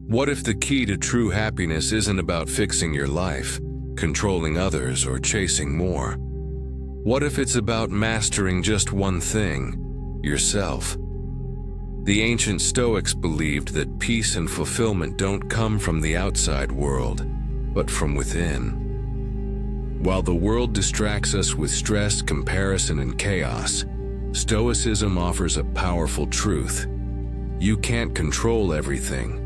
What if the key to true happiness isn't about fixing your life, controlling others, or chasing more? What if it's about mastering just one thing, yourself? The ancient Stoics believed that peace and fulfillment don't come from the outside world, but from within. While the world distracts us with stress, comparison, and chaos, Stoicism offers a powerful truth. You can't control everything,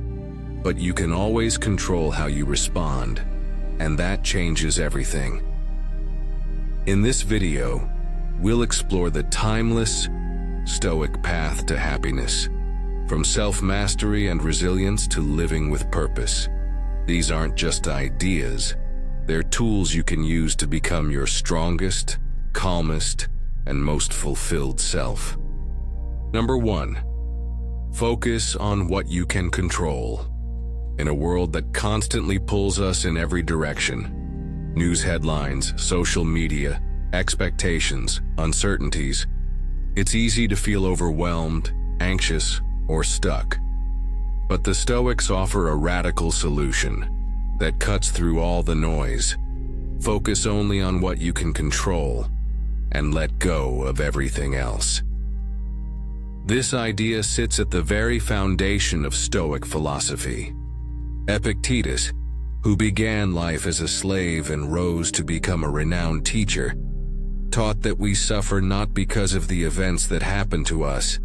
but you can always control how you respond, and that changes everything. In this video, we'll explore the timeless, Stoic path to happiness, from self-mastery and resilience to living with purpose. These aren't just ideas, they're tools you can use to become your strongest, calmest, and most fulfilled self. Number 1. Focus on what you can control. In a world that constantly pulls us in every direction, news headlines, social media, expectations, uncertainties, it's easy to feel overwhelmed, anxious, or stuck. But the Stoics offer a radical solution that cuts through all the noise. Focus only on what you can control and let go of everything else. This idea sits at the very foundation of Stoic philosophy. Epictetus, who began life as a slave and rose to become a renowned teacher, taught that we suffer not because of the events that happen to us,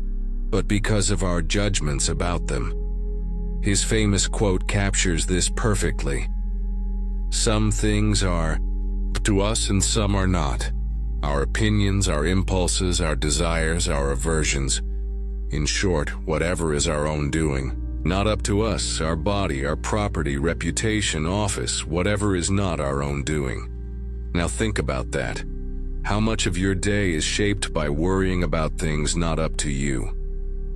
but because of our judgments about them. His famous quote captures this perfectly. Some things are to us and some are not. Our opinions, our impulses, our desires, our aversions. In short, whatever is our own doing. Not up to us, our body, our property, reputation, office, whatever is not our own doing. Now think about that. How much of your day is shaped by worrying about things not up to you?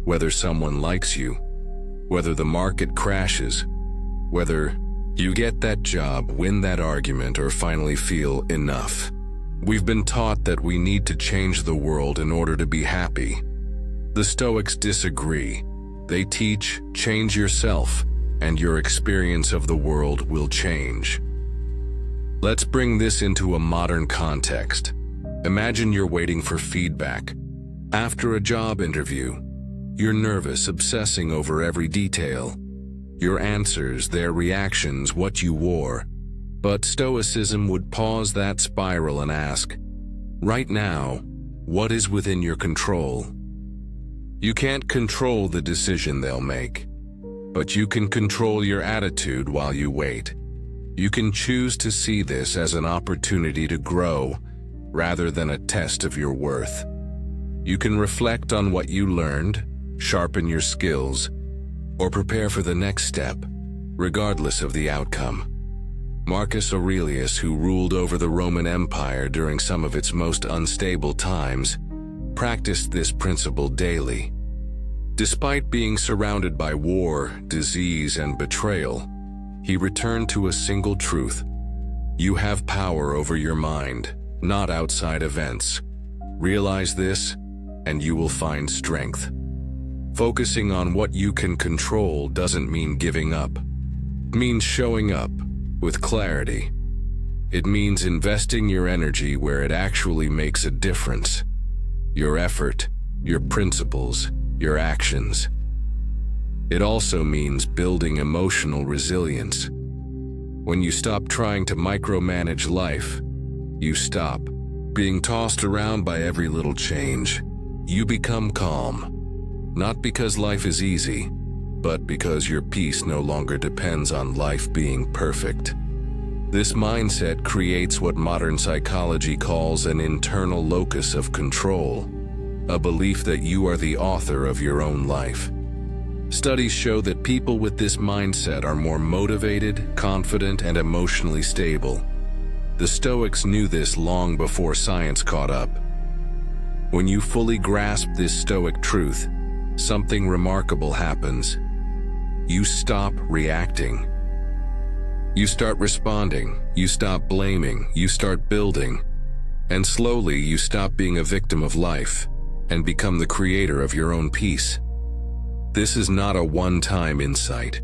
Whether someone likes you, whether the market crashes, whether you get that job, win that argument, or finally feel enough. We've been taught that we need to change the world in order to be happy. The Stoics disagree. They teach, change yourself, and your experience of the world will change. Let's bring this into a modern context. Imagine you're waiting for feedback. After a job interview, you're nervous, obsessing over every detail. Your answers, their reactions, what you wore. But Stoicism would pause that spiral and ask, right now, what is within your control? You can't control the decision they'll make, but you can control your attitude while you wait. You can choose to see this as an opportunity to grow, rather than a test of your worth. You can reflect on what you learned, sharpen your skills, or prepare for the next step, regardless of the outcome. Marcus Aurelius, who ruled over the Roman Empire during some of its most unstable times, practiced this principle daily. Despite being surrounded by war, disease, and betrayal, he returned to a single truth. You have power over your mind, not outside events. Realize this, and you will find strength. Focusing on what you can control doesn't mean giving up. It means showing up with clarity. It means investing your energy where it actually makes a difference. Your effort, your principles, your actions. It also means building emotional resilience. When you stop trying to micromanage life, you stop being tossed around by every little change. You become calm, not because life is easy, but because your peace no longer depends on life being perfect. This mindset creates what modern psychology calls an internal locus of control, a belief that you are the author of your own life. Studies show that people with this mindset are more motivated, confident, and emotionally stable. The Stoics knew this long before science caught up. When you fully grasp this Stoic truth, something remarkable happens. You stop reacting. You start responding, you stop blaming, you start building, and slowly you stop being a victim of life and become the creator of your own peace. This is not a one-time insight.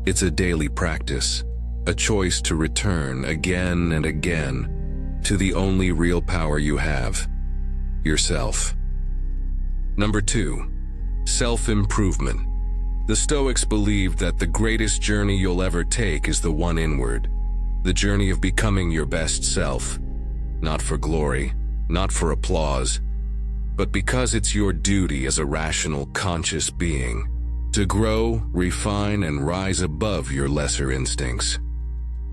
It's a daily practice, a choice to return again and again to the only real power you have, yourself. Number 2, self-improvement. The Stoics believed that the greatest journey you'll ever take is the one inward, the journey of becoming your best self, not for glory, not for applause, but because it's your duty as a rational, conscious being to grow, refine, and rise above your lesser instincts.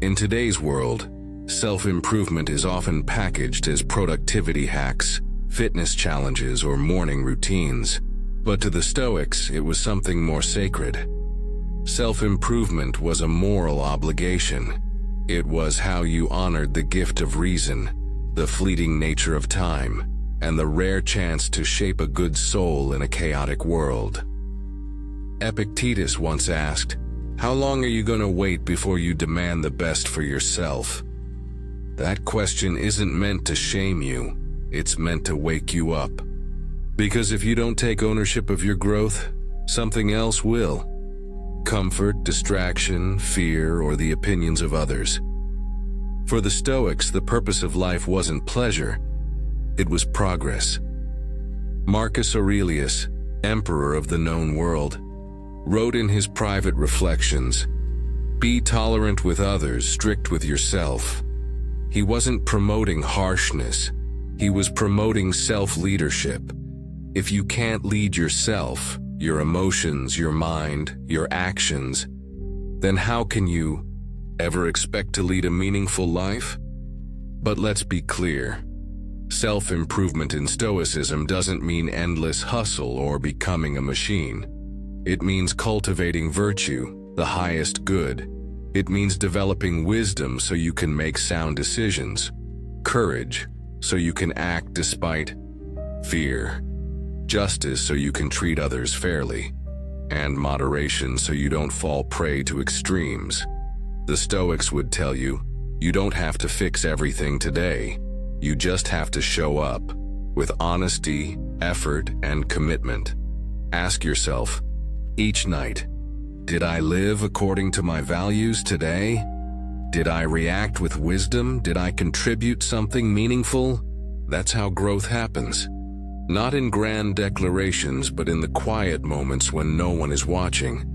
In today's world, self-improvement is often packaged as productivity hacks, fitness challenges, or morning routines. But to the Stoics, it was something more sacred. Self-improvement was a moral obligation. It was how you honored the gift of reason, the fleeting nature of time, and the rare chance to shape a good soul in a chaotic world. Epictetus once asked, "How long are you going to wait before you demand the best for yourself?" That question isn't meant to shame you, it's meant to wake you up. Because if you don't take ownership of your growth, something else will. Comfort, distraction, fear, or the opinions of others. For the Stoics, the purpose of life wasn't pleasure, it was progress. Marcus Aurelius, emperor of the known world, wrote in his private reflections, "Be tolerant with others, strict with yourself." He wasn't promoting harshness, he was promoting self-leadership. If you can't lead yourself, your emotions, your mind, your actions, then how can you ever expect to lead a meaningful life? But let's be clear. Self-improvement in Stoicism doesn't mean endless hustle or becoming a machine. It means cultivating virtue, the highest good. It means developing wisdom so you can make sound decisions, courage so you can act despite fear, justice so you can treat others fairly, and moderation so you don't fall prey to extremes. The Stoics would tell you, you don't have to fix everything today. You just have to show up with honesty, effort, and commitment. Ask yourself, each night, did I live according to my values today? Did I react with wisdom? Did I contribute something meaningful? That's how growth happens. Not in grand declarations, but in the quiet moments when no one is watching.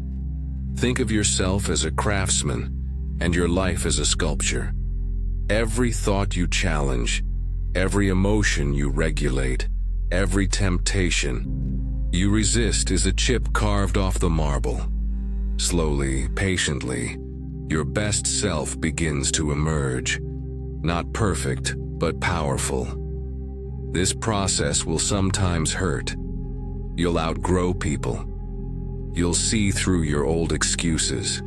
Think of yourself as a craftsman and your life as a sculpture. Every thought you challenge, every emotion you regulate, every temptation you resist is a chip carved off the marble. Slowly, patiently, your best self begins to emerge. Not perfect, but powerful. This process will sometimes hurt. You'll outgrow people. You'll see through your old excuses.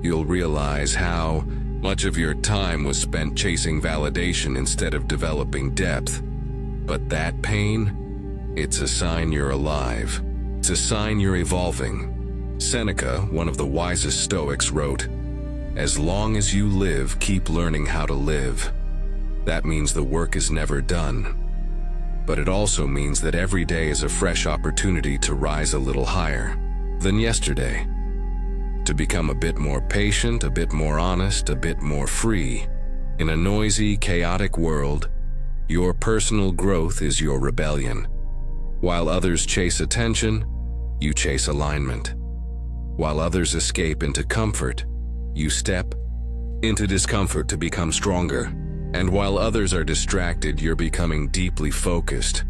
You'll realize how much of your time was spent chasing validation instead of developing depth. But that pain, it's a sign you're alive. It's a sign you're evolving. Seneca, one of the wisest Stoics, wrote, "As long as you live, keep learning how to live." That means the work is never done. But it also means that every day is a fresh opportunity to rise a little higher than yesterday. To become a bit more patient, a bit more honest, a bit more free. In a noisy, chaotic world, your personal growth is your rebellion. While others chase attention, you chase alignment. While others escape into comfort, you step into discomfort to become stronger. And while others are distracted, you're becoming deeply focused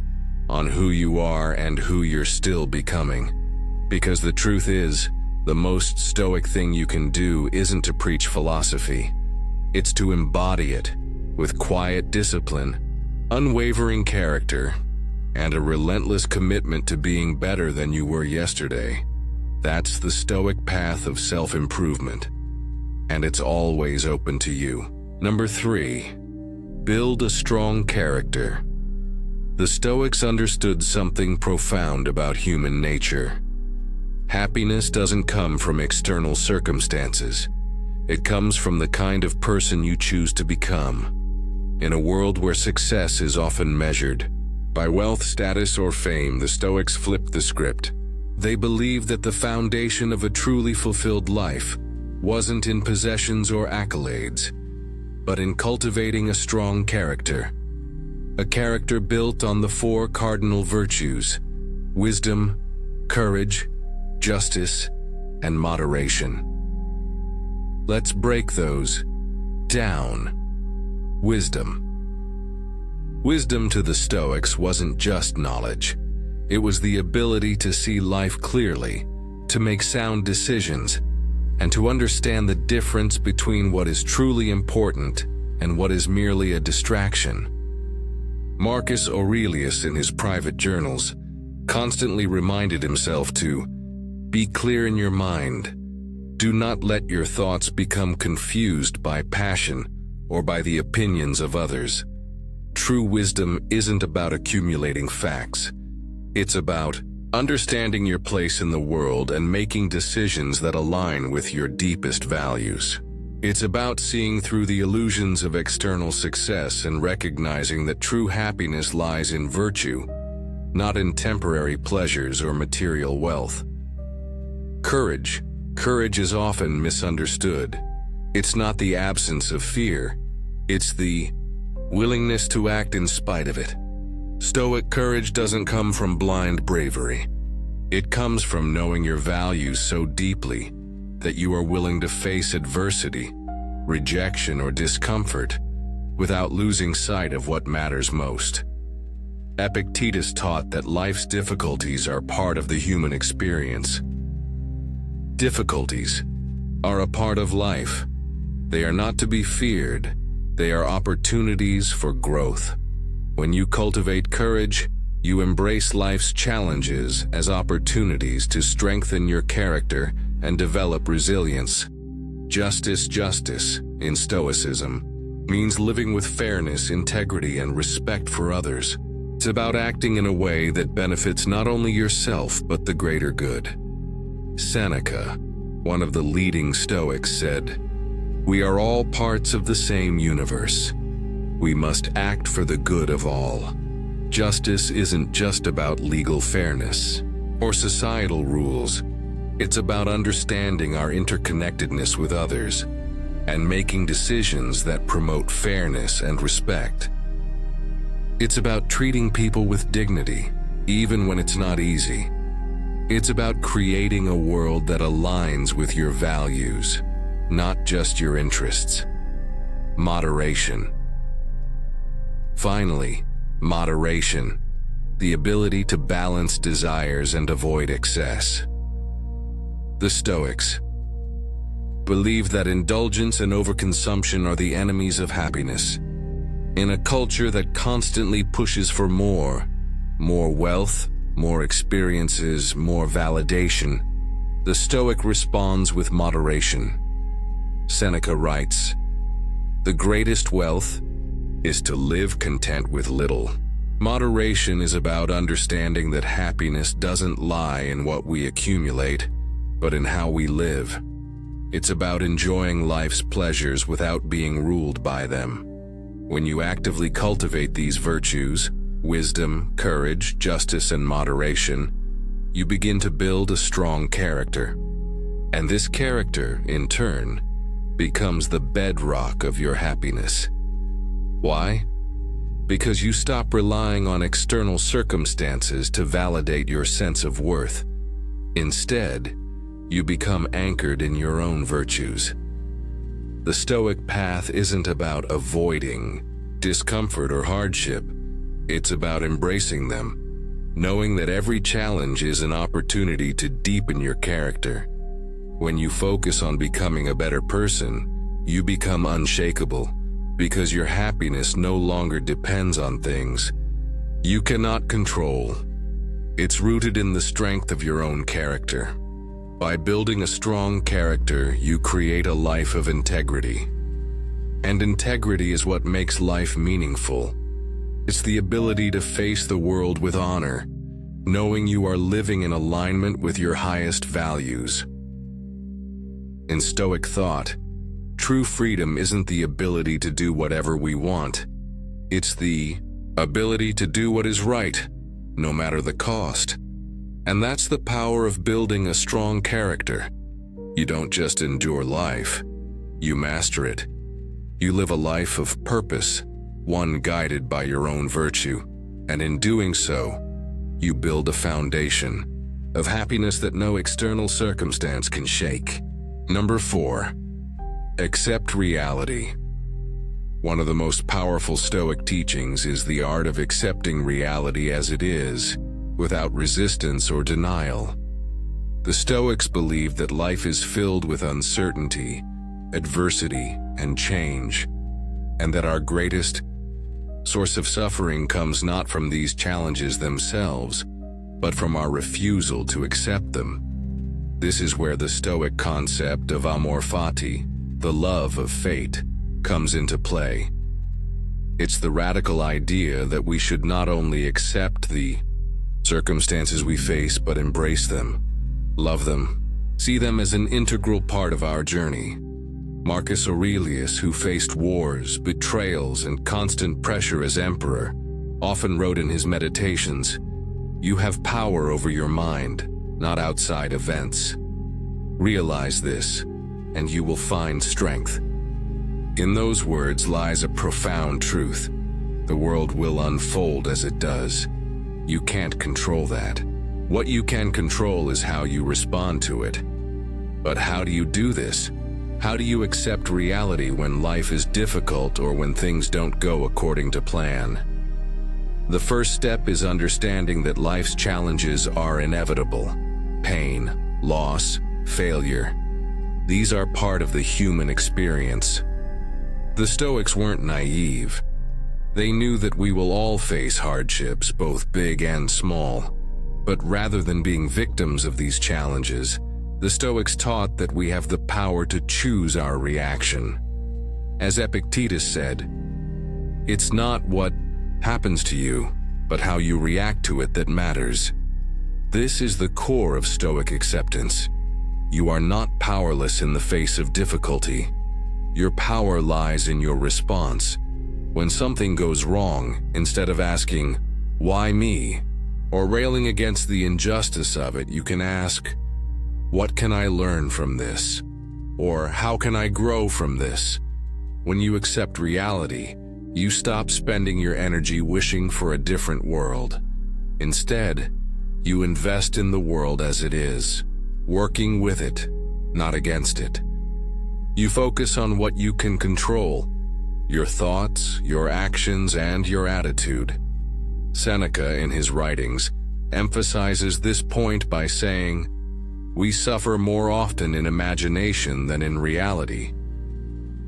on who you are and who you're still becoming. Because the truth is, the most stoic thing you can do isn't to preach philosophy. It's to embody it with quiet discipline, unwavering character, and a relentless commitment to being better than you were yesterday. That's the Stoic path of self-improvement, and it's always open to you. Number 3, build a strong character. The Stoics understood something profound about human nature. Happiness doesn't come from external circumstances. It comes from the kind of person you choose to become. In a world where success is often measured by wealth, status, or fame, the Stoics flipped the script. They believed that the foundation of a truly fulfilled life wasn't in possessions or accolades, but in cultivating a strong character. A character built on the four cardinal virtues: wisdom, courage, justice, and moderation. Let's break those down. Wisdom. Wisdom to the Stoics wasn't just knowledge. It was the ability to see life clearly, to make sound decisions, and to understand the difference between what is truly important and what is merely a distraction. Marcus Aurelius, in his private journals, constantly reminded himself to be clear in your mind. Do not let your thoughts become confused by passion or by the opinions of others. True wisdom isn't about accumulating facts. It's about understanding your place in the world and making decisions that align with your deepest values. It's about seeing through the illusions of external success and recognizing that true happiness lies in virtue, not in temporary pleasures or material wealth. Courage. Courage is often misunderstood. It's not the absence of fear. It's the willingness to act in spite of it. Stoic courage doesn't come from blind bravery. It comes from knowing your values so deeply that you are willing to face adversity, rejection, or discomfort without losing sight of what matters most. Epictetus taught that life's difficulties are part of the human experience. Difficulties are a part of life. They are not to be feared. They are opportunities for growth. When you cultivate courage, you embrace life's challenges as opportunities to strengthen your character and develop resilience. Justice in Stoicism means living with fairness, integrity, and respect for others. It's about acting in a way that benefits not only yourself but the greater good. Seneca, one of the leading Stoics, said, "We are all parts of the same universe. We must act for the good of all." Justice isn't just about legal fairness or societal rules. It's about understanding our interconnectedness with others and making decisions that promote fairness and respect. It's about treating people with dignity, even when it's not easy. It's about creating a world that aligns with your values, not just your interests. Moderation. Finally, moderation, the ability to balance desires and avoid excess. The Stoics believe that indulgence and overconsumption are the enemies of happiness. In a culture that constantly pushes for more wealth, more experiences, more validation, the Stoic responds with moderation. Seneca writes, "The greatest wealth is to live content with little." Moderation is about understanding that happiness doesn't lie in what we accumulate, but in how we live. It's about enjoying life's pleasures without being ruled by them. When you actively cultivate these virtues, wisdom, courage, justice, and moderation, you begin to build a strong character. And this character, in turn, becomes the bedrock of your happiness. Why? Because you stop relying on external circumstances to validate your sense of worth. Instead, you become anchored in your own virtues. The Stoic path isn't about avoiding discomfort or hardship. It's about embracing them, knowing that every challenge is an opportunity to deepen your character. When you focus on becoming a better person, you become unshakable, because your happiness no longer depends on things you cannot control. It's rooted in the strength of your own character. By building a strong character, you create a life of integrity. And integrity is what makes life meaningful. It's the ability to face the world with honor, knowing you are living in alignment with your highest values. In Stoic thought, true freedom isn't the ability to do whatever we want. It's the ability to do what is right, no matter the cost. And that's the power of building a strong character. You don't just endure life, you master it. You live a life of purpose, one guided by your own virtue, and in doing so, you build a foundation of happiness that no external circumstance can shake. Number 4, accept reality. One of the most powerful Stoic teachings is the art of accepting reality as it is, without resistance or denial. The Stoics believe that life is filled with uncertainty, adversity, and change, and that our greatest source of suffering comes not from these challenges themselves, but from our refusal to accept them. This is where the Stoic concept of amor fati, the love of fate, comes into play. It's the radical idea that we should not only accept the circumstances we face, but embrace them, love them, see them as an integral part of our journey. Marcus Aurelius, who faced wars, betrayals, and constant pressure as emperor, often wrote in his meditations, "You have power over your mind, not outside events. Realize this, and you will find strength." In those words lies a profound truth. The world will unfold as it does. You can't control that. What you can control is how you respond to it. But how do you do this? How do you accept reality when life is difficult or when things don't go according to plan? The first step is understanding that life's challenges are inevitable. Pain, loss, failure. These are part of the human experience. The Stoics weren't naive. They knew that we will all face hardships, both big and small. But rather than being victims of these challenges, the Stoics taught that we have the power to choose our reaction. As Epictetus said, "It's not what happens to you, but how you react to it that matters." This is the core of Stoic acceptance. You are not powerless in the face of difficulty. Your power lies in your response. When something goes wrong, instead of asking, "Why me?" or railing against the injustice of it, you can ask, "What can I learn from this?" or "How can I grow from this?" When you accept reality, you stop spending your energy wishing for a different world. Instead, you invest in the world as it is, working with it, not against it. You focus on what you can control: your thoughts, your actions, and your attitude. Seneca, in his writings, emphasizes this point by saying, "We suffer more often in imagination than in reality."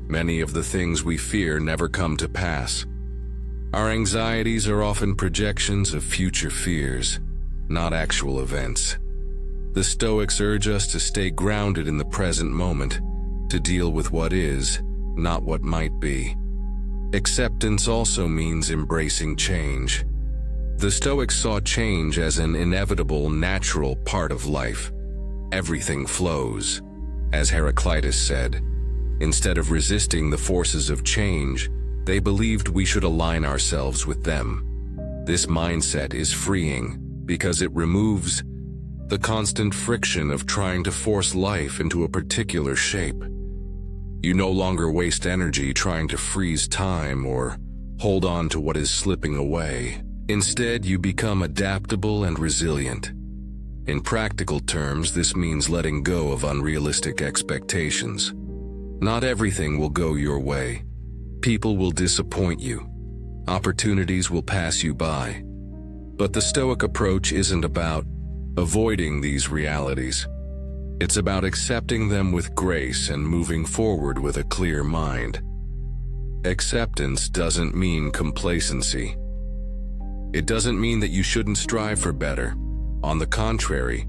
Many of the things we fear never come to pass. Our anxieties are often projections of future fears, not actual events. The Stoics urge us to stay grounded in the present moment, to deal with what is, not what might be. Acceptance also means embracing change. The Stoics saw change as an inevitable, natural part of life. Everything flows. As Heraclitus said, instead of resisting the forces of change, they believed we should align ourselves with them. This mindset is freeing because it removes the constant friction of trying to force life into a particular shape. You no longer waste energy trying to freeze time or hold on to what is slipping away. Instead, you become adaptable and resilient. In practical terms, this means letting go of unrealistic expectations. Not everything will go your way. People will disappoint you. Opportunities will pass you by. But the Stoic approach isn't about avoiding these realities. It's about accepting them with grace and moving forward with a clear mind. Acceptance doesn't mean complacency. It doesn't mean that you shouldn't strive for better. On the contrary,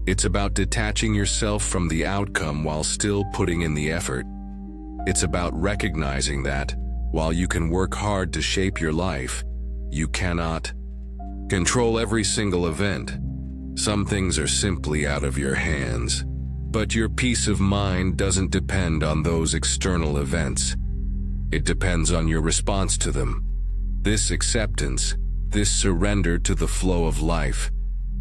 it's about detaching yourself from the outcome while still putting in the effort. It's about recognizing that, while you can work hard to shape your life, you cannot control every single event. Some things are simply out of your hands. But your peace of mind doesn't depend on those external events. It depends on your response to them. This acceptance, this surrender to the flow of life,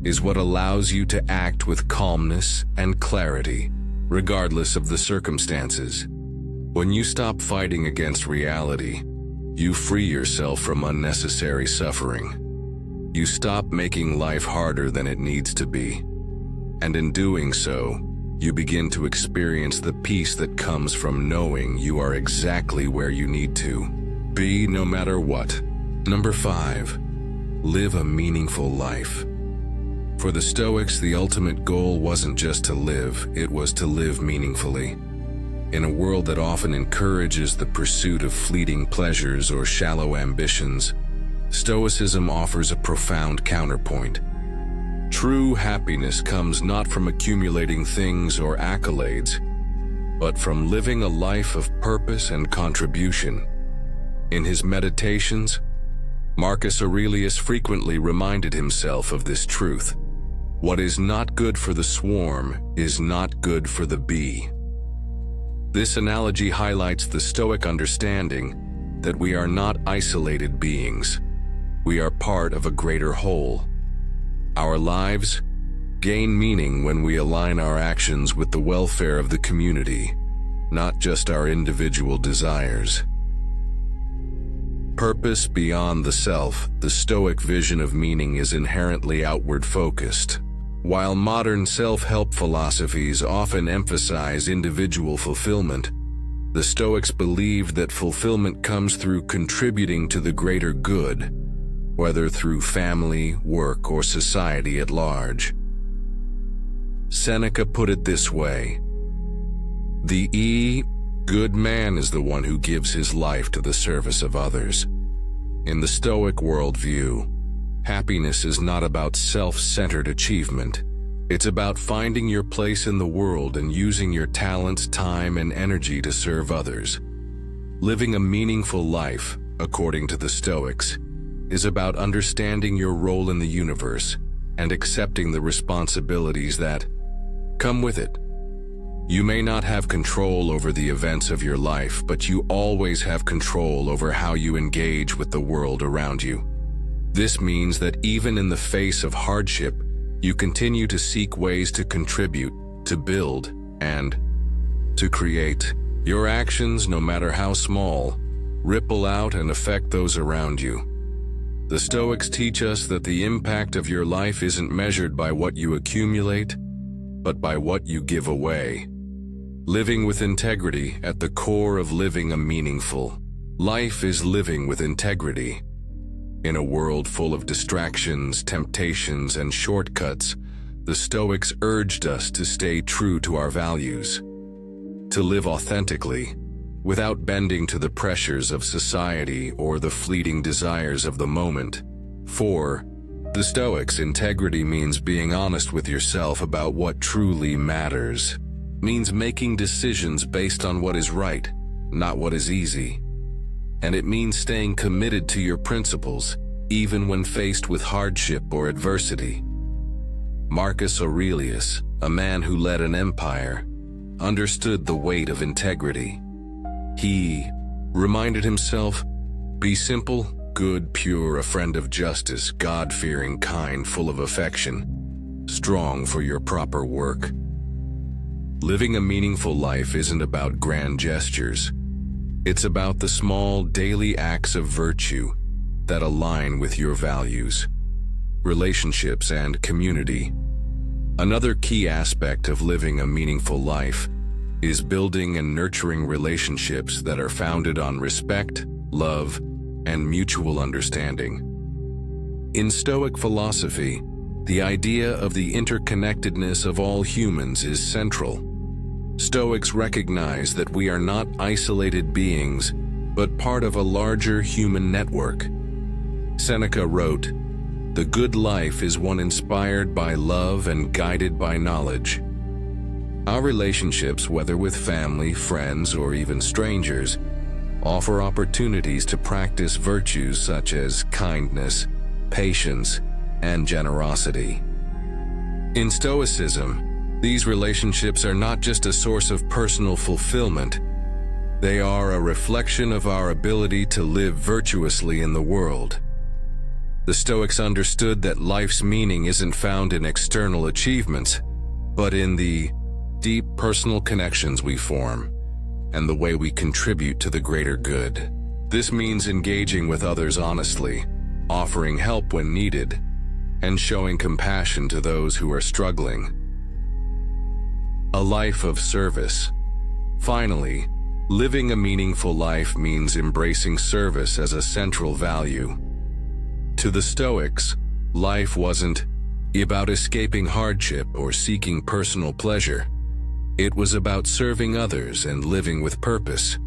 is what allows you to act with calmness and clarity, regardless of the circumstances. When you stop fighting against reality, you free yourself from unnecessary suffering. You stop making life harder than it needs to be. And in doing so, you begin to experience the peace that comes from knowing you are exactly where you need to be, no matter what. Number 5, live a meaningful life. For the Stoics, the ultimate goal wasn't just to live, it was to live meaningfully. In a world that often encourages the pursuit of fleeting pleasures or shallow ambitions, Stoicism offers a profound counterpoint. True happiness comes not from accumulating things or accolades, but from living a life of purpose and contribution. In his meditations, Marcus Aurelius frequently reminded himself of this truth. What is not good for the swarm is not good for the bee. This analogy highlights the Stoic understanding that we are not isolated beings. We are part of a greater whole. Our lives gain meaning when we align our actions with the welfare of the community, not just our individual desires. Purpose beyond the self, the Stoic vision of meaning is inherently outward-focused. While modern self-help philosophies often emphasize individual fulfillment, the Stoics believed that fulfillment comes through contributing to the greater good, whether through family, work, or society at large. Seneca put it this way: the good man is the one who gives his life to the service of others. In the Stoic worldview, happiness is not about self-centered achievement. It's about finding your place in the world and using your talents, time, and energy to serve others. Living a meaningful life, according to the Stoics, is about understanding your role in the universe and accepting the responsibilities that come with it. You may not have control over the events of your life, but you always have control over how you engage with the world around you. This means that even in the face of hardship, you continue to seek ways to contribute, to build, and to create. Your actions, no matter how small, ripple out and affect those around you. The Stoics teach us that the impact of your life isn't measured by what you accumulate, but by what you give away. Living with integrity, at the core of living a meaningful life, is living with integrity. In a world full of distractions, temptations, and shortcuts, the Stoics urged us to stay true to our values, to live authentically, without bending to the pressures of society or the fleeting desires of the moment. For the Stoics, integrity means being honest with yourself about what truly matters. Means making decisions based on what is right, not what is easy. And it means staying committed to your principles, even when faced with hardship or adversity. Marcus Aurelius, a man who led an empire, understood the weight of integrity. He reminded himself, be simple, good, pure, a friend of justice, God-fearing, kind, full of affection, strong for your proper work. Living a meaningful life isn't about grand gestures. It's about the small, daily acts of virtue that align with your values, relationships, and community. Another key aspect of living a meaningful life is building and nurturing relationships that are founded on respect, love, and mutual understanding. In Stoic philosophy, the idea of the interconnectedness of all humans is central. Stoics recognize that we are not isolated beings, but part of a larger human network. Seneca wrote, "The good life is one inspired by love and guided by knowledge." Our relationships, whether with family, friends, or even strangers, offer opportunities to practice virtues such as kindness, patience, and generosity. In Stoicism, these relationships are not just a source of personal fulfillment, they are a reflection of our ability to live virtuously in the world. The Stoics understood that life's meaning isn't found in external achievements, but in the deep personal connections we form and the way we contribute to the greater good. This means engaging with others honestly, offering help when needed, and showing compassion to those who are struggling. A life of service. Finally, living a meaningful life means embracing service as a central value. To the Stoics, life wasn't about escaping hardship or seeking personal pleasure. It was about serving others and living with purpose.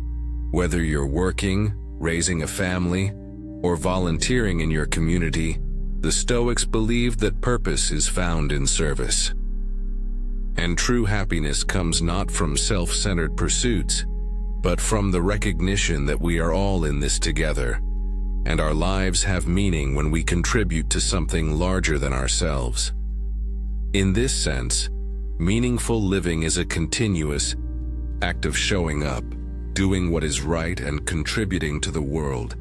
Whether you're working, raising a family, or volunteering in your community, the Stoics believed that purpose is found in service. And true happiness comes not from self-centered pursuits, but from the recognition that we are all in this together, and our lives have meaning when we contribute to something larger than ourselves. In this sense, meaningful living is a continuous act of showing up, doing what is right, and contributing to the world,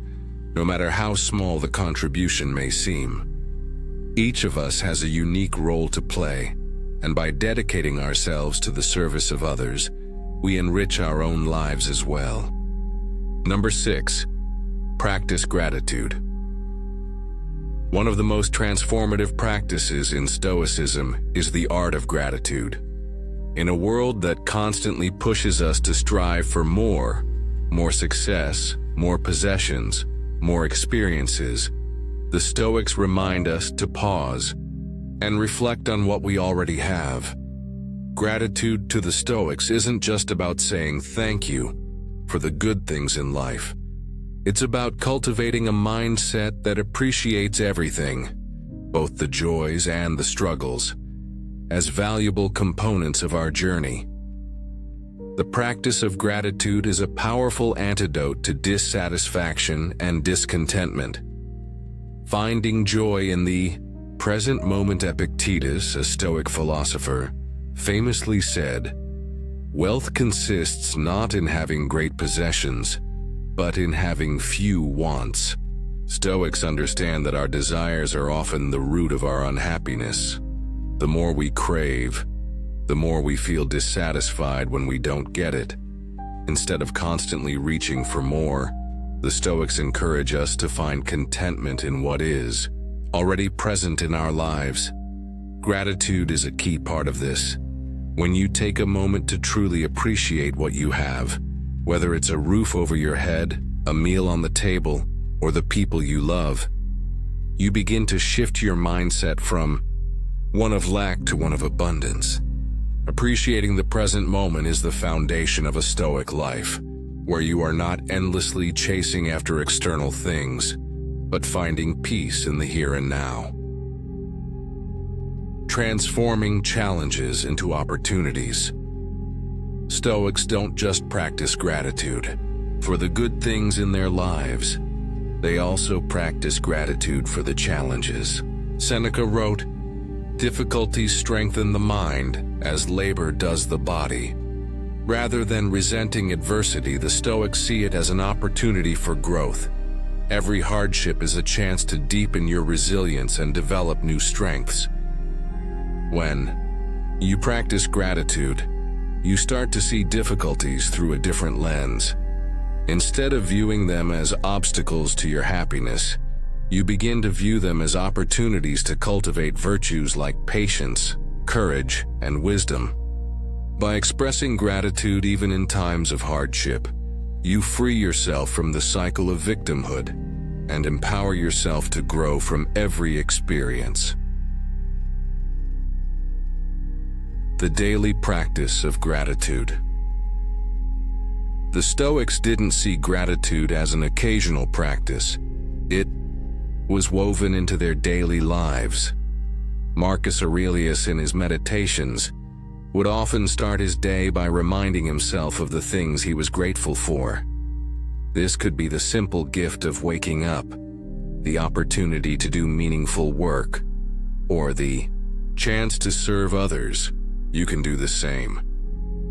no matter how small the contribution may seem. Each of us has a unique role to play, and by dedicating ourselves to the service of others, we enrich our own lives as well. Number 6, practice gratitude. One of the most transformative practices in Stoicism is the art of gratitude. In a world that constantly pushes us to strive for more success, more possessions, more experiences, the Stoics remind us to pause and reflect on what we already have. Gratitude to the Stoics isn't just about saying thank you for the good things in life. It's about cultivating a mindset that appreciates everything, both the joys and the struggles, as valuable components of our journey. The practice of gratitude is a powerful antidote to dissatisfaction and discontentment. Finding joy in the present moment. Epictetus, a Stoic philosopher, famously said, "Wealth consists not in having great possessions, but in having few wants." Stoics understand that our desires are often the root of our unhappiness. The more we crave, the more we feel dissatisfied when we don't get it. Instead of constantly reaching for more, the Stoics encourage us to find contentment in what is already present in our lives. Gratitude is a key part of this. When you take a moment to truly appreciate what you have, whether it's a roof over your head, a meal on the table, or the people you love, you begin to shift your mindset from one of lack to one of abundance. Appreciating the present moment is the foundation of a Stoic life, where you are not endlessly chasing after external things, but finding peace in the here and now. Transforming challenges into opportunities. Stoics don't just practice gratitude for the good things in their lives. They also practice gratitude for the challenges. Seneca wrote, "Difficulties strengthen the mind as labor does the body." Rather than resenting adversity, the Stoics see it as an opportunity for growth. Every hardship is a chance to deepen your resilience and develop new strengths. When you practice gratitude, you start to see difficulties through a different lens. Instead of viewing them as obstacles to your happiness, you begin to view them as opportunities to cultivate virtues like patience, courage, and wisdom. By expressing gratitude even in times of hardship, you free yourself from the cycle of victimhood and empower yourself to grow from every experience. The daily practice of gratitude. The Stoics didn't see gratitude as an occasional practice. It was woven into their daily lives. Marcus Aurelius, in his Meditations, would often start his day by reminding himself of the things he was grateful for. This could be the simple gift of waking up, the opportunity to do meaningful work, or the chance to serve others. You can do the same.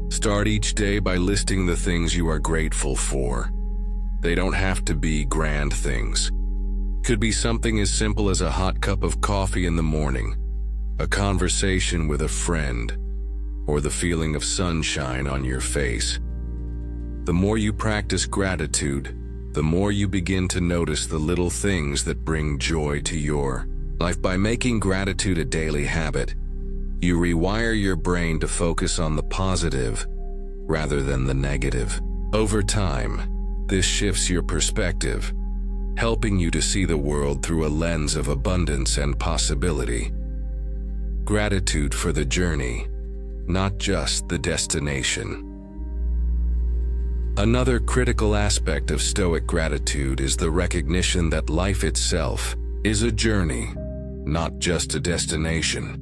Start each day by listing the things you are grateful for. They don't have to be grand things. Could be something as simple as a hot cup of coffee in the morning, a conversation with a friend, or the feeling of sunshine on your face. The more you practice gratitude, the more you begin to notice the little things that bring joy to your life. By making gratitude a daily habit, you rewire your brain to focus on the positive rather than the negative. Over time, this shifts your perspective, helping you to see the world through a lens of abundance and possibility. Gratitude for the journey, not just the destination. Another critical aspect of Stoic gratitude is the recognition that life itself is a journey, not just a destination.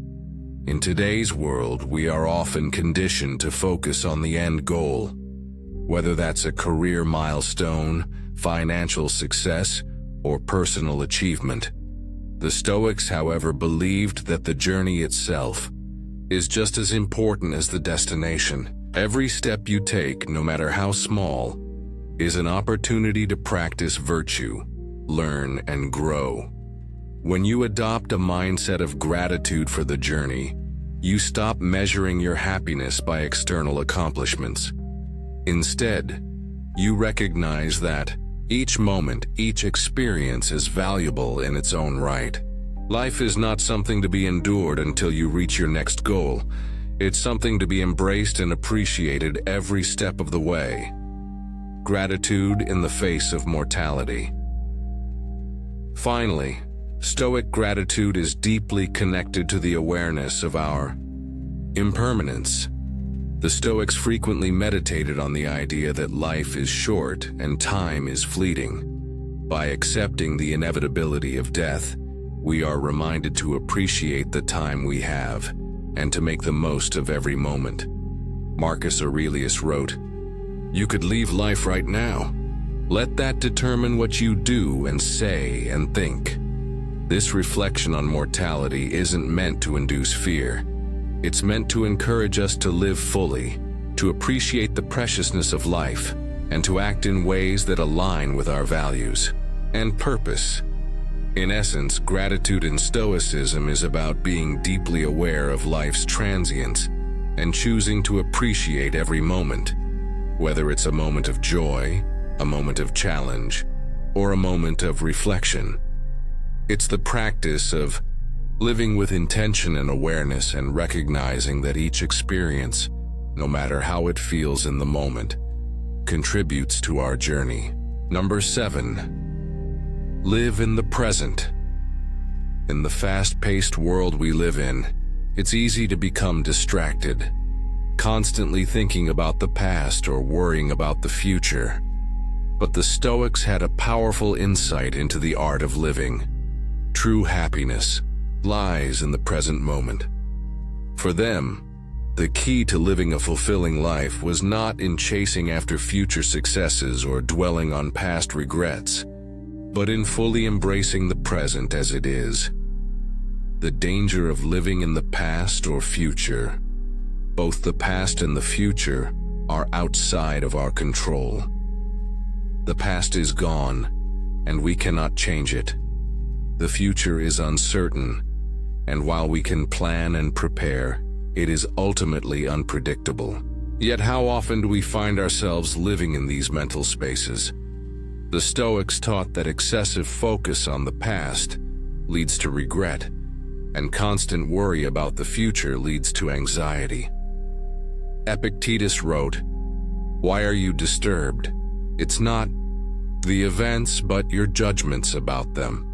In today's world, we are often conditioned to focus on the end goal, whether that's a career milestone, financial success, or personal achievement. The Stoics, however, believed that the journey itself is just as important as the destination. Every step you take, no matter how small, is an opportunity to practice virtue, learn, and grow. When you adopt a mindset of gratitude for the journey, you stop measuring your happiness by external accomplishments. Instead, you recognize that each moment, each experience is valuable in its own right. Life is not something to be endured until you reach your next goal. It's something to be embraced and appreciated every step of the way. Gratitude in the face of mortality. Finally, Stoic gratitude is deeply connected to the awareness of our impermanence. The Stoics frequently meditated on the idea that life is short and time is fleeting. By accepting the inevitability of death, we are reminded to appreciate the time we have and to make the most of every moment. Marcus Aurelius wrote, "You could leave life right now. Let that determine what you do and say and think." This reflection on mortality isn't meant to induce fear. It's meant to encourage us to live fully, to appreciate the preciousness of life, and to act in ways that align with our values and purpose. In essence, gratitude in Stoicism is about being deeply aware of life's transience and choosing to appreciate every moment, whether it's a moment of joy, a moment of challenge, or a moment of reflection. It's the practice of living with intention and awareness and recognizing that each experience, no matter how it feels in the moment, contributes to our journey. Number 7. Live in the present. In the fast-paced world we live in, it's easy to become distracted, constantly thinking about the past or worrying about the future. But the Stoics had a powerful insight into the art of living. True happiness lies in the present moment. For them, the key to living a fulfilling life was not in chasing after future successes or dwelling on past regrets, but in fully embracing the present as it is. The danger of living in the past or future. Both the past and the future are outside of our control. The past is gone, and we cannot change it. The future is uncertain, and while we can plan and prepare, it is ultimately unpredictable. Yet how often do we find ourselves living in these mental spaces? The Stoics taught that excessive focus on the past leads to regret, and constant worry about the future leads to anxiety. Epictetus wrote, "Why are you disturbed? It's not the events, but your judgments about them."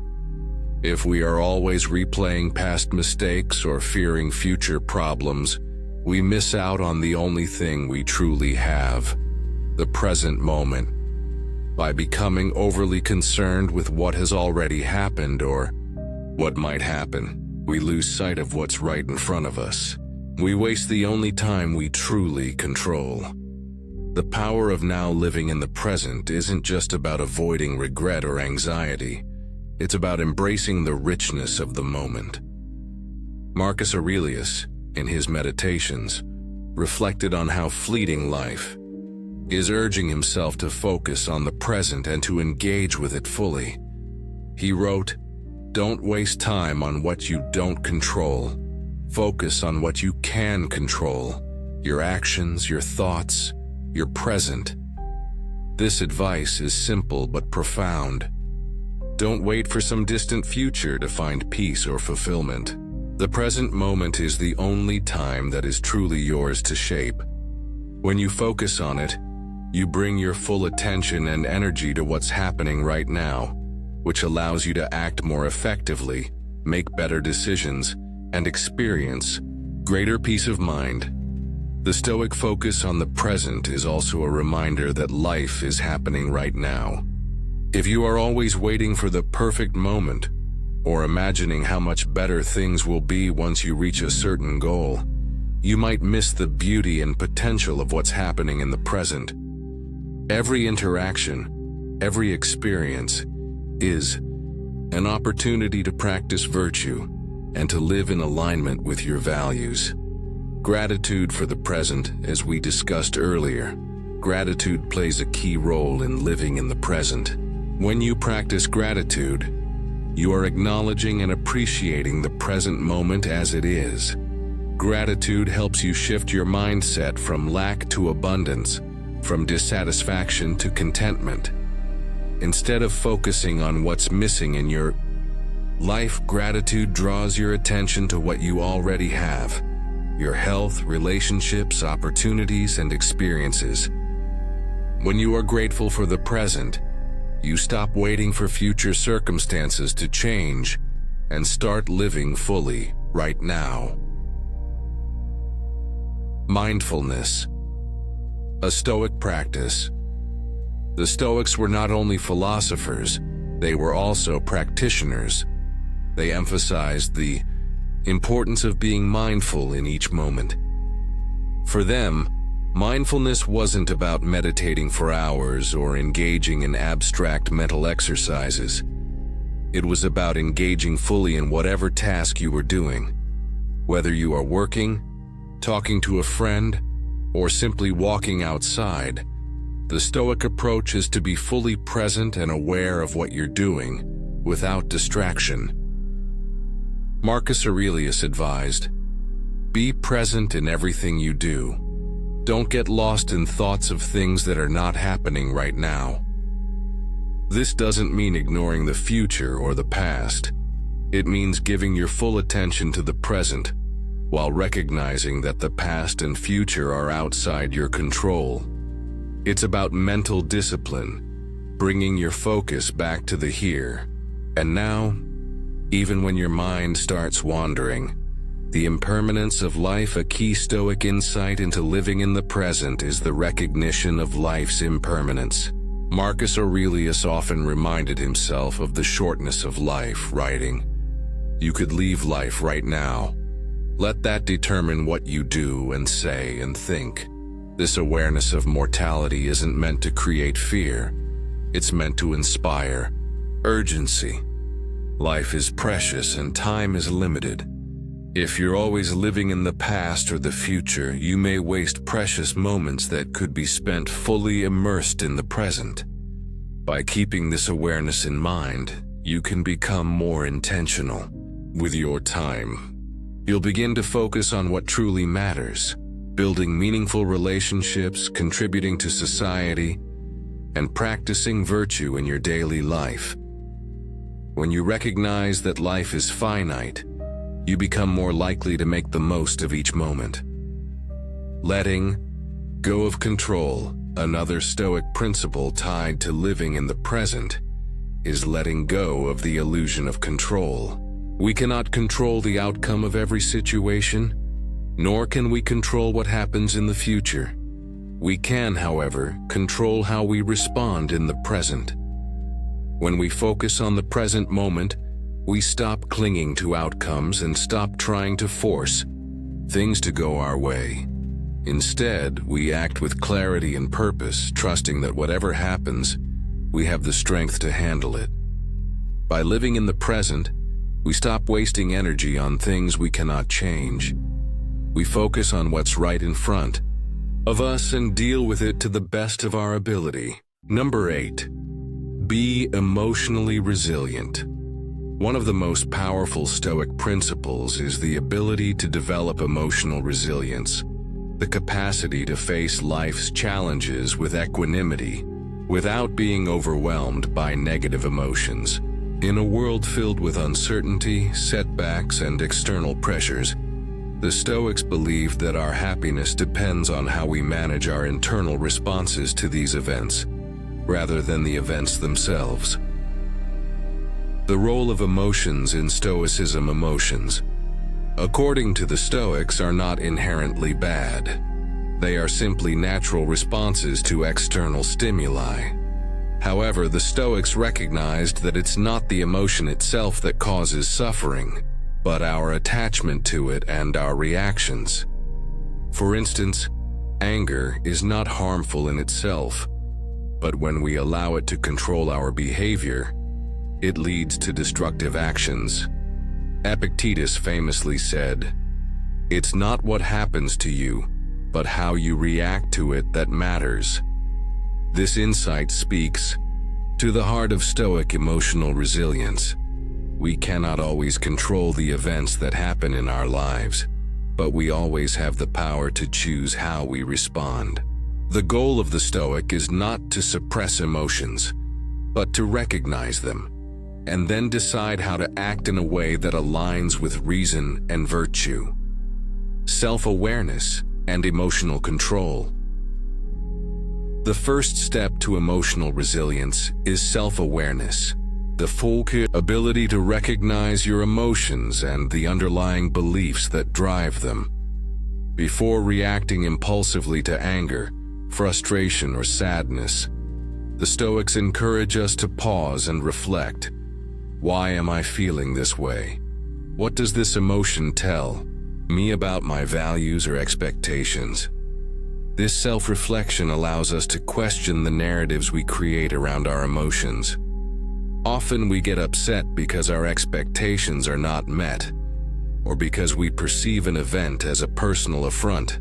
If we are always replaying past mistakes or fearing future problems, we miss out on the only thing we truly have, the present moment. By becoming overly concerned with what has already happened or what might happen, we lose sight of what's right in front of us. We waste the only time we truly control. The power of now living in the present isn't just about avoiding regret or anxiety. It's about embracing the richness of the moment. Marcus Aurelius, in his Meditations, reflected on how fleeting life is, urging himself to focus on the present and to engage with it fully. He wrote, "Don't waste time on what you don't control. Focus on what you can control. your actions, your thoughts, your present. This advice is simple but profound. Don't wait for some distant future to find peace or fulfillment. The present moment is the only time that is truly yours to shape. When you focus on it, you bring your full attention and energy to what's happening right now, which allows you to act more effectively, make better decisions, and experience greater peace of mind. The Stoic focus on the present is also a reminder that life is happening right now. If you are always waiting for the perfect moment, or imagining how much better things will be once you reach a certain goal, you might miss the beauty and potential of what's happening in the present. Every interaction, every experience is an opportunity to practice virtue and to live in alignment with your values. Gratitude for the present, as we discussed earlier. Gratitude plays a key role in living in the present. When you practice gratitude, you are acknowledging and appreciating the present moment as it is. Gratitude helps you shift your mindset from lack to abundance, from dissatisfaction to contentment. Instead of focusing on what's missing in your life, gratitude draws your attention to what you already have: your health, relationships, opportunities, and experiences. When you are grateful for the present, you stop waiting for future circumstances to change and start living fully right now. Mindfulness, a Stoic practice. The Stoics were not only philosophers, they were also practitioners. They emphasized the importance of being mindful in each moment. For them, mindfulness wasn't about meditating for hours or engaging in abstract mental exercises. It was about engaging fully in whatever task you were doing. Whether you are working, talking to a friend, or simply walking outside, the Stoic approach is to be fully present and aware of what you're doing, without distraction. Marcus Aurelius advised, "Be present in everything you do. Don't get lost in thoughts of things that are not happening right now." This doesn't mean ignoring the future or the past. It means giving your full attention to the present, while recognizing that the past and future are outside your control. It's about mental discipline, bringing your focus back to the here and now, even when your mind starts wandering. The impermanence of life. A key Stoic insight into living in the present is the recognition of life's impermanence. Marcus Aurelius often reminded himself of the shortness of life, writing, "You could leave life right now. Let that determine what you do and say and think." This awareness of mortality isn't meant to create fear. It's meant to inspire urgency. Life is precious and time is limited. If you're always living in the past or the future, you may waste precious moments that could be spent fully immersed in the present. By keeping this awareness in mind, you can become more intentional with your time. You'll begin to focus on what truly matters, building meaningful relationships, contributing to society, and practicing virtue in your daily life. When you recognize that life is finite, you become more likely to make the most of each moment. Letting go of control, another Stoic principle tied to living in the present, is letting go of the illusion of control. We cannot control the outcome of every situation, nor can we control what happens in the future. We can, however, control how we respond in the present. When we focus on the present moment, we stop clinging to outcomes and stop trying to force things to go our way. Instead, we act with clarity and purpose, trusting that whatever happens, we have the strength to handle it. By living in the present, we stop wasting energy on things we cannot change. We focus on what's right in front of us and deal with it to the best of our ability. Number 8. Be emotionally resilient. One of the most powerful Stoic principles is the ability to develop emotional resilience. the capacity to face life's challenges with equanimity, without being overwhelmed by negative emotions. In a world filled with uncertainty, setbacks, and external pressures, the Stoics believed that our happiness depends on how we manage our internal responses to these events, rather than the events themselves. The role of emotions in Stoicism. Emotions, according to the Stoics, are not inherently bad. They are simply natural responses to external stimuli. However, the Stoics recognized that it's not the emotion itself that causes suffering, but our attachment to it and our reactions. For instance, anger is not harmful in itself, but when we allow it to control our behavior, it leads to destructive actions. Epictetus famously said, "It's not what happens to you, but how you react to it that matters." This insight speaks to the heart of Stoic emotional resilience. We cannot always control the events that happen in our lives, but we always have the power to choose how we respond. The goal of the Stoic is not to suppress emotions, but to recognize them, and then decide how to act in a way that aligns with reason and virtue. Self-awareness and emotional control. The first step to emotional resilience is self-awareness, the full ability to recognize your emotions and the underlying beliefs that drive them. Before reacting impulsively to anger, frustration, or sadness, the Stoics encourage us to pause and reflect. Why am I feeling this way? What does this emotion tell me about my values or expectations? This self-reflection allows us to question the narratives we create around our emotions. Often we get upset because our expectations are not met, or because we perceive an event as a personal affront.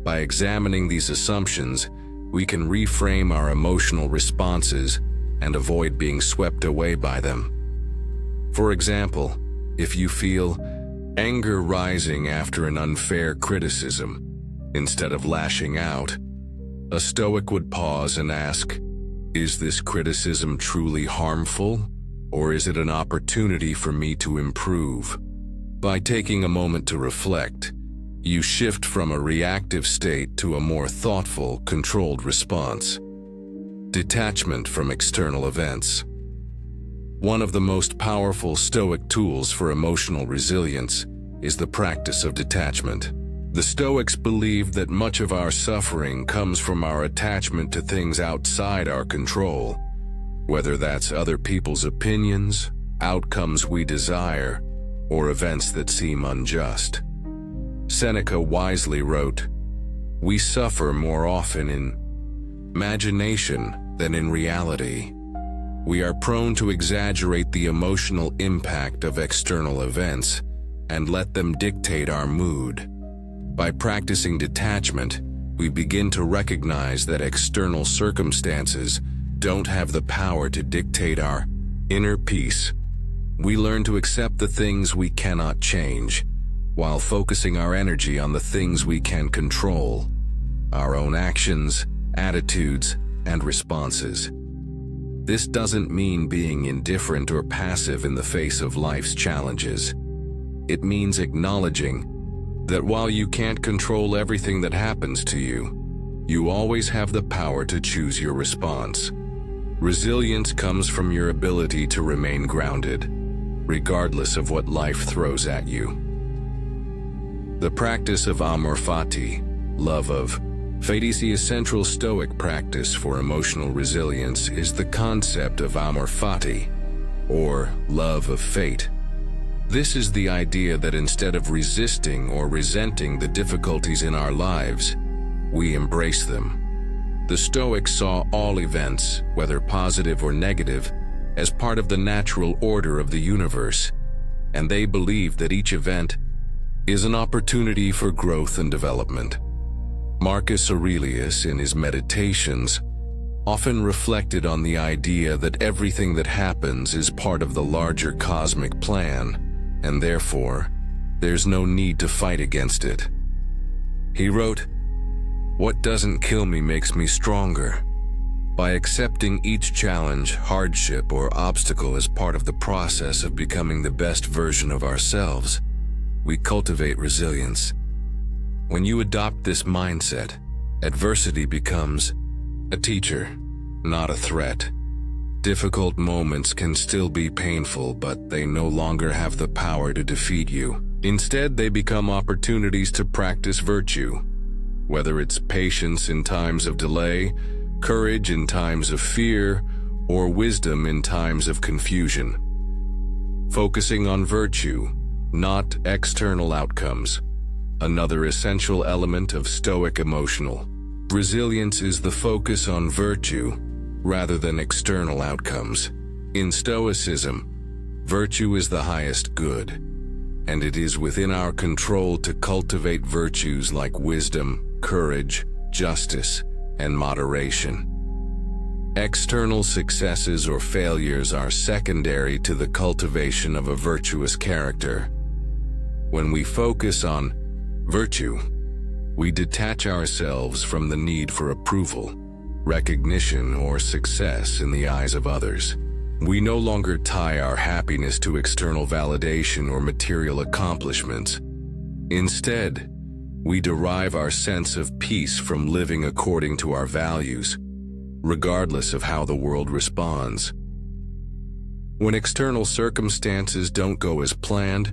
By examining these assumptions, we can reframe our emotional responses and avoid being swept away by them. For example, if you feel anger rising after an unfair criticism, instead of lashing out, a Stoic would pause and ask, is this criticism truly harmful, or is it an opportunity for me to improve? By taking a moment to reflect, you shift from a reactive state to a more thoughtful, controlled response. Detachment from external events. One of the most powerful Stoic tools for emotional resilience is the practice of detachment. The Stoics believe that much of our suffering comes from our attachment to things outside our control, whether that's other people's opinions, outcomes we desire, or events that seem unjust. Seneca wisely wrote, "We suffer more often in imagination than in reality." We are prone to exaggerate the emotional impact of external events and let them dictate our mood. By practicing detachment, we begin to recognize that external circumstances don't have the power to dictate our inner peace. We learn to accept the things we cannot change, while focusing our energy on the things we can control, our own actions, attitudes, and responses. This doesn't mean being indifferent or passive in the face of life's challenges. It means acknowledging that while you can't control everything that happens to you, you always have the power to choose your response. Resilience comes from your ability to remain grounded, regardless of what life throws at you. The practice of amor fati, love of fate, a central Stoic practice for emotional resilience is the concept of amor fati, or love of fate. This is the idea that instead of resisting or resenting the difficulties in our lives, we embrace them. The Stoics saw all events, whether positive or negative, as part of the natural order of the universe, and they believed that each event is an opportunity for growth and development. Marcus Aurelius, in his Meditations, often reflected on the idea that everything that happens is part of the larger cosmic plan, and therefore, there's no need to fight against it. He wrote, "What doesn't kill me makes me stronger." By accepting each challenge, hardship, or obstacle as part of the process of becoming the best version of ourselves, we cultivate resilience. When you adopt this mindset, adversity becomes a teacher, not a threat. Difficult moments can still be painful, but they no longer have the power to defeat you. Instead, they become opportunities to practice virtue, whether it's patience in times of delay, courage in times of fear, or wisdom in times of confusion. Focusing on virtue, not external outcomes. Another essential element of Stoic emotional resilience is the focus on virtue rather than external outcomes. In Stoicism, virtue is the highest good, and it is within our control to cultivate virtues like wisdom, courage, justice, and moderation. External successes or failures are secondary to the cultivation of a virtuous character. When we focus on virtue, we detach ourselves from the need for approval, recognition, or success in the eyes of others. We no longer tie our happiness to external validation or material accomplishments. Instead, we derive our sense of peace from living according to our values, regardless of how the world responds. When external circumstances don't go as planned,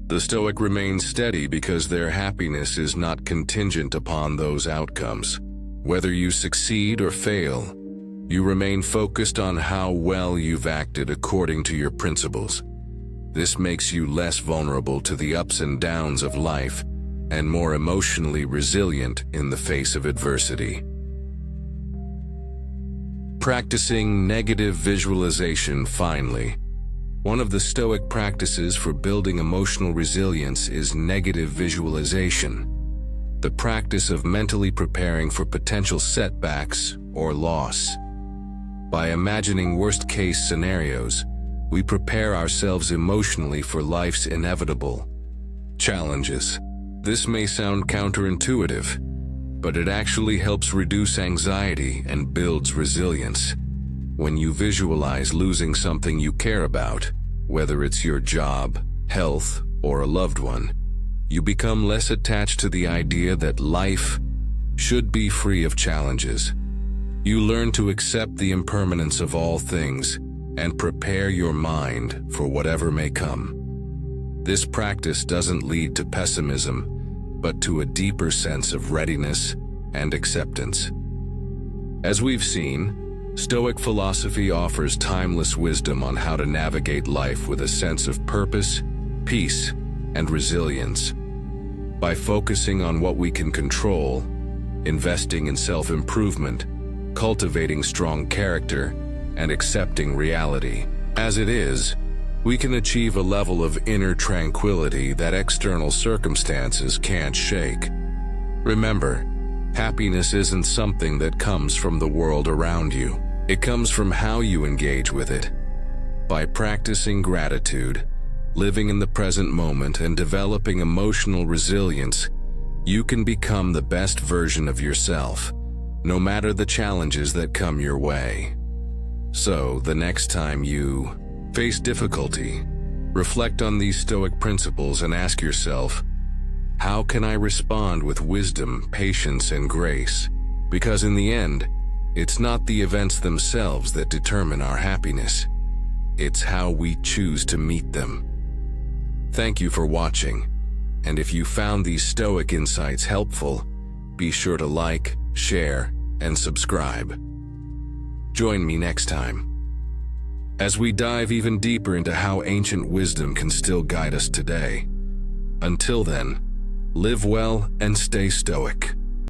the Stoic remains steady because their happiness is not contingent upon those outcomes. Whether you succeed or fail, you remain focused on how well you've acted according to your principles. This makes you less vulnerable to the ups and downs of life and more emotionally resilient in the face of adversity. Practicing negative visualization. Finally, one of the Stoic practices for building emotional resilience is negative visualization, the practice of mentally preparing for potential setbacks or loss. By imagining worst-case scenarios, we prepare ourselves emotionally for life's inevitable challenges. This may sound counterintuitive, but it actually helps reduce anxiety and builds resilience. When you visualize losing something you care about, whether it's your job, health, or a loved one, you become less attached to the idea that life should be free of challenges. You learn to accept the impermanence of all things and prepare your mind for whatever may come. This practice doesn't lead to pessimism, but to a deeper sense of readiness and acceptance. As we've seen, Stoic philosophy offers timeless wisdom on how to navigate life with a sense of purpose, peace, and resilience. By focusing on what we can control, investing in self-improvement, cultivating strong character, and accepting reality as it is, we can achieve a level of inner tranquility that external circumstances can't shake. Remember, happiness isn't something that comes from the world around you. It comes from how you engage with it. By practicing gratitude, living in the present moment, and developing emotional resilience, you can become the best version of yourself, no matter the challenges that come your way. So, the next time you face difficulty, reflect on these Stoic principles and ask yourself, how can I respond with wisdom, patience, and grace? Because in the end, it's not the events themselves that determine our happiness. It's how we choose to meet them. Thank you for watching, and if you found these Stoic insights helpful, be sure to like, share, and subscribe. Join me next time as we dive even deeper into how ancient wisdom can still guide us today. Until then, live well and stay Stoic.